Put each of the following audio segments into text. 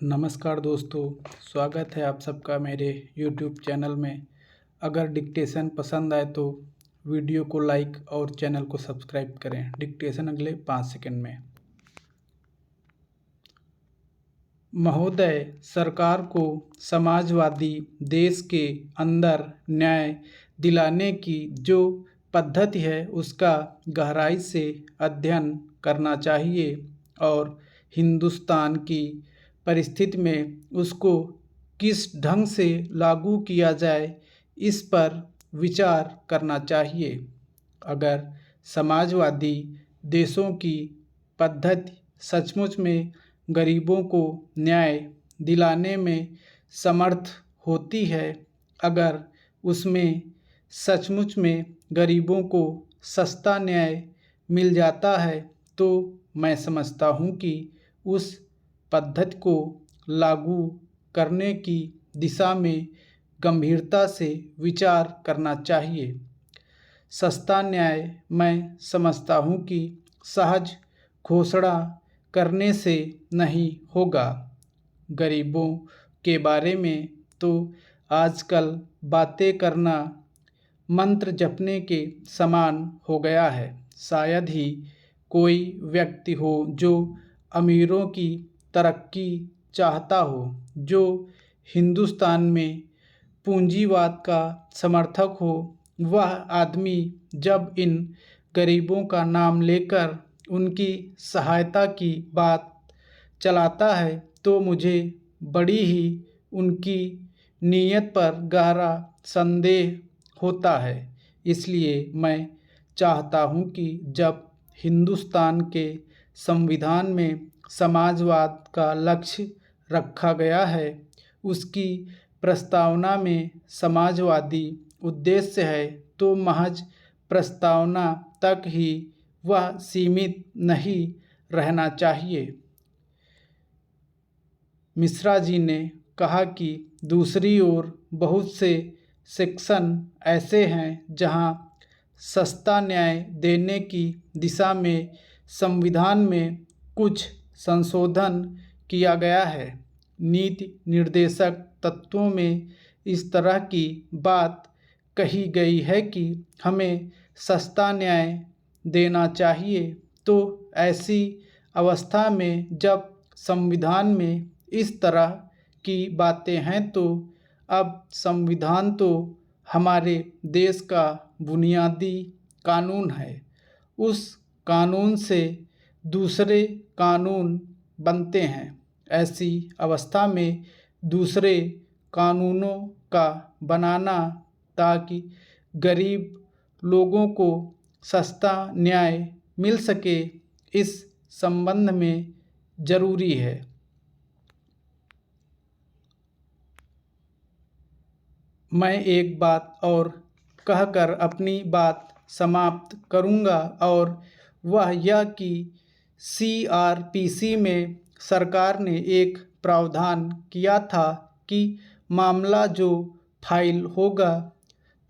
नमस्कार दोस्तों, स्वागत है आप सबका मेरे YouTube चैनल में। अगर डिक्टेशन पसंद आए तो वीडियो को लाइक और चैनल को सब्सक्राइब करें। डिक्टेशन अगले 5 सेकंड में। महोदय, सरकार को समाजवादी देश के अंदर न्याय दिलाने की जो पद्धति है उसका गहराई से अध्ययन करना चाहिए और हिंदुस्तान की परिस्थिति में उसको किस ढंग से लागू किया जाए इस पर विचार करना चाहिए। अगर समाजवादी देशों की पद्धति सचमुच में गरीबों को न्याय दिलाने में समर्थ होती है, अगर उसमें सचमुच में गरीबों को सस्ता न्याय मिल जाता है, तो मैं समझता हूँ कि उस पद्धति को लागू करने की दिशा में गंभीरता से विचार करना चाहिए। सस्ता न्याय मैं समझता हूँ कि सहज घोषणा करने से नहीं होगा। गरीबों के बारे में तो आजकल बातें करना मंत्र जपने के समान हो गया है। शायद ही कोई व्यक्ति हो जो अमीरों की तरक्की चाहता हो, जो हिंदुस्तान में पूंजीवाद का समर्थक हो। वह आदमी जब इन गरीबों का नाम लेकर उनकी सहायता की बात चलाता है तो मुझे बड़ी ही उनकी नीयत पर गहरा संदेह होता है। इसलिए मैं चाहता हूँ कि जब हिंदुस्तान के संविधान में समाजवाद का लक्ष्य रखा गया है, उसकी प्रस्तावना में समाजवादी उद्देश्य है, तो महज प्रस्तावना तक ही वह सीमित नहीं रहना चाहिए। मिश्रा जी ने कहा कि दूसरी ओर बहुत से सेक्शन ऐसे हैं जहां सस्ता न्याय देने की दिशा में संविधान में कुछ संशोधन किया गया है। नीति निर्देशक तत्वों में इस तरह की बात कही गई है कि हमें सस्ता न्याय देना चाहिए। तो ऐसी अवस्था में जब संविधान में इस तरह की बातें हैं, तो अब संविधान तो हमारे देश का बुनियादी कानून है। उस कानून से दूसरे कानून बनते हैं। ऐसी अवस्था में दूसरे कानूनों का बनाना ताकि गरीब लोगों को सस्ता न्याय मिल सके, इस संबंध में ज़रूरी है। मैं एक बात और कहकर अपनी बात समाप्त करूंगा और वह यह कि सीआरपीसी में सरकार ने एक प्रावधान किया था कि मामला जो फाइल होगा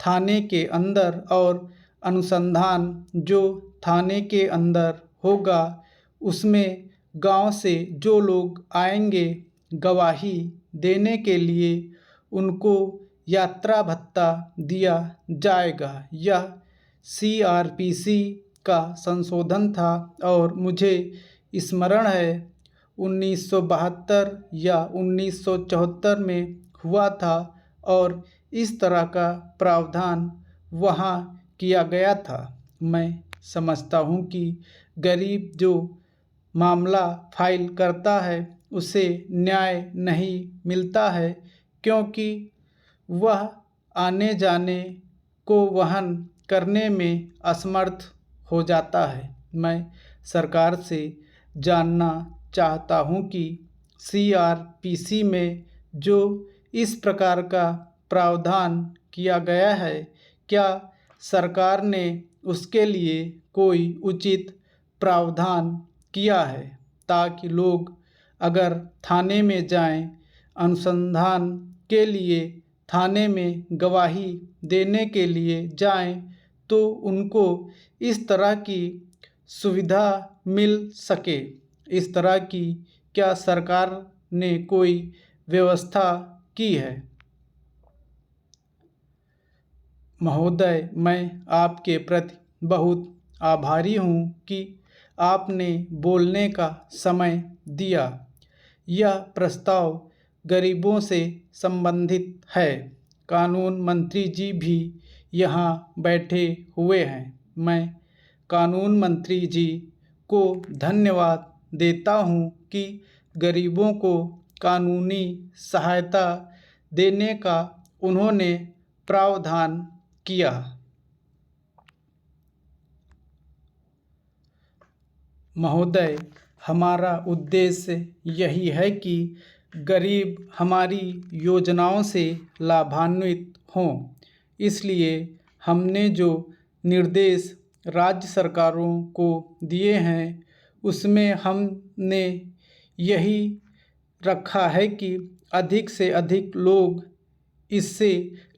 थाने के अंदर और अनुसंधान जो थाने के अंदर होगा, उसमें गांव से जो लोग आएंगे गवाही देने के लिए, उनको यात्रा भत्ता दिया जाएगा। यह सीआरपीसी का संशोधन था और मुझे स्मरण है 1972 या 1974 में हुआ था और इस तरह का प्रावधान वहाँ किया गया था। मैं समझता हूँ कि गरीब जो मामला फाइल करता है उसे न्याय नहीं मिलता है, क्योंकि वह आने जाने को वहन करने में असमर्थ हो जाता है। मैं सरकार से जानना चाहता हूँ कि सीआरपीसी में जो इस प्रकार का प्रावधान किया गया है, क्या सरकार ने उसके लिए कोई उचित प्रावधान किया है, ताकि लोग अगर थाने में जाएं, अनुसंधान के लिए थाने में गवाही देने के लिए जाएं, तो उनको इस तरह की सुविधा मिल सके। इस तरह की क्या सरकार ने कोई व्यवस्था की है? महोदय, मैं आपके प्रति बहुत आभारी हूँ कि आपने बोलने का समय दिया। यह प्रस्ताव गरीबों से संबंधित है। कानून मंत्री जी भी यहाँ बैठे हुए हैं। मैं कानून मंत्री जी को धन्यवाद देता हूँ कि गरीबों को कानूनी सहायता देने का उन्होंने प्रावधान किया। महोदय, हमारा उद्देश्य यही है कि गरीब हमारी योजनाओं से लाभान्वित हों। इसलिए हमने जो निर्देश राज्य सरकारों को दिए हैं उसमें हमने यही रखा है कि अधिक से अधिक लोग इससे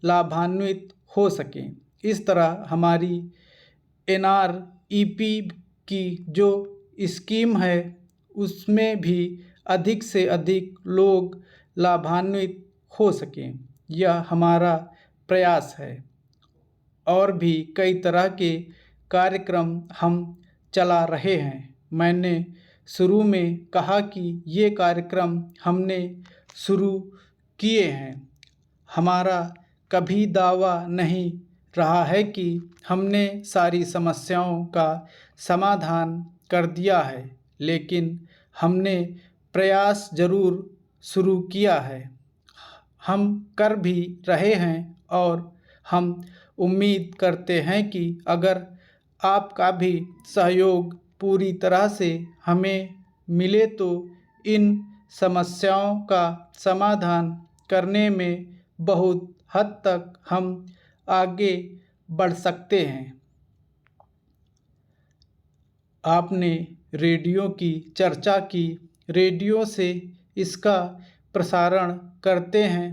लाभान्वित हो सकें। इस तरह हमारी NREP की जो स्कीम है उसमें भी अधिक से अधिक लोग लाभान्वित हो सकें, यह हमारा प्रयास है। और भी कई तरह के कार्यक्रम हम चला रहे हैं। मैंने शुरू में कहा कि ये कार्यक्रम हमने शुरू किए हैं। हमारा कभी दावा नहीं रहा है कि हमने सारी समस्याओं का समाधान कर दिया है, लेकिन हमने प्रयास ज़रूर शुरू किया है। हम कर भी रहे हैं और हम उम्मीद करते हैं कि अगर आपका भी सहयोग पूरी तरह से हमें मिले तो इन समस्याओं का समाधान करने में बहुत हद तक हम आगे बढ़ सकते हैं। आपने रेडियो की चर्चा की। रेडियो से इसका प्रसारण करते हैं।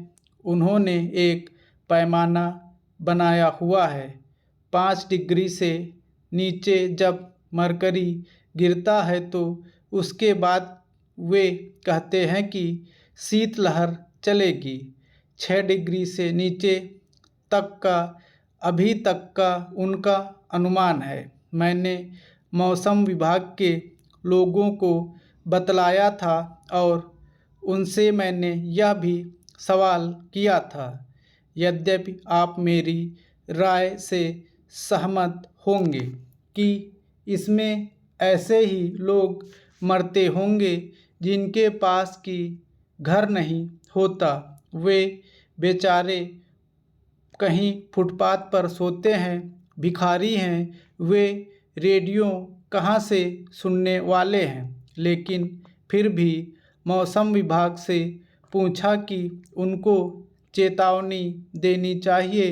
उन्होंने एक पैमाना बनाया हुआ है। 5 डिग्री से नीचे जब मरकरी गिरता है तो उसके बाद वे कहते हैं कि शीतलहर चलेगी। 6 डिग्री से नीचे तक का अभी तक का उनका अनुमान है। मैंने मौसम विभाग के लोगों को बतलाया था और उनसे मैंने यह भी सवाल किया था। यद्यपि आप मेरी राय से सहमत होंगे कि इसमें ऐसे ही लोग मरते होंगे जिनके पास की घर नहीं होता, वे बेचारे कहीं फुटपाथ पर सोते हैं, भिखारी हैं, वे रेडियो कहाँ से सुनने वाले हैं। लेकिन फिर भी मौसम विभाग से पूछा कि उनको चेतावनी देनी चाहिए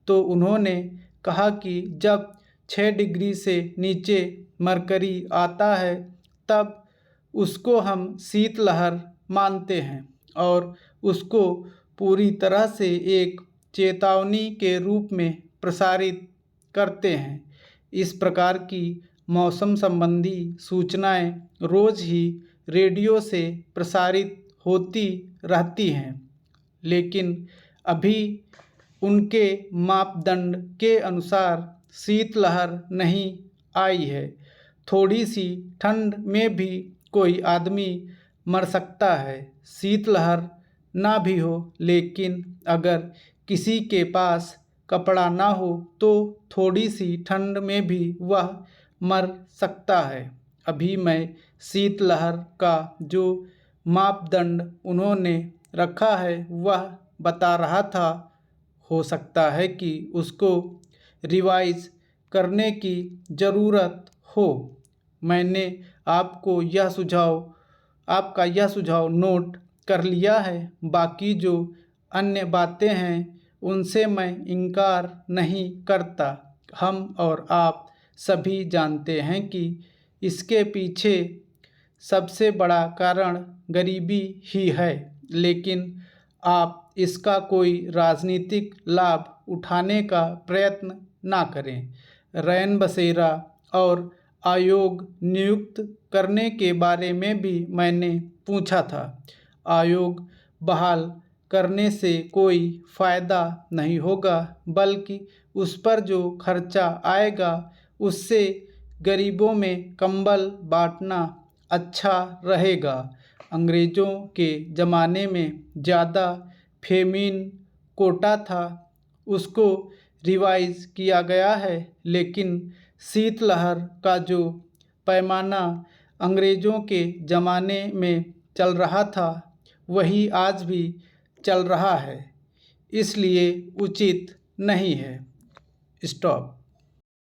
तो उन्होंने कहा कि जब 6 डिग्री से नीचे मरकरी आता है तब उसको हम शीतलहर मानते हैं और उसको पूरी तरह से एक चेतावनी के रूप में प्रसारित करते हैं। इस प्रकार की मौसम संबंधी सूचनाएं रोज़ ही रेडियो से प्रसारित होती रहती हैं, लेकिन अभी उनके मापदंड के अनुसार शीतलहर नहीं आई है। थोड़ी सी ठंड में भी कोई आदमी मर सकता है, शीतलहर ना भी हो, लेकिन अगर किसी के पास कपड़ा ना हो तो थोड़ी सी ठंड में भी वह मर सकता है। अभी मैं शीतलहर का जो मापदंड उन्होंने रखा है वह बता रहा था। हो सकता है कि उसको रिवाइज करने की ज़रूरत हो। मैंने आपका यह सुझाव नोट कर लिया है। बाकी जो अन्य बातें हैं उनसे मैं इनकार नहीं करता। हम और आप सभी जानते हैं कि इसके पीछे सबसे बड़ा कारण गरीबी ही है, लेकिन आप इसका कोई राजनीतिक लाभ उठाने का प्रयत्न ना करें। रैन बसेरा और आयोग नियुक्त करने के बारे में भी मैंने पूछा था। आयोग बहाल करने से कोई फ़ायदा नहीं होगा, बल्कि उस पर जो खर्चा आएगा उससे गरीबों में कंबल बांटना अच्छा रहेगा। अंग्रेज़ों के ज़माने में ज़्यादा फेमीन कोटा था, उसको रिवाइज़ किया गया है, लेकिन शीतलहर का जो पैमाना अंग्रेज़ों के ज़माने में चल रहा था वही आज भी चल रहा है, इसलिए उचित नहीं है। स्टॉप।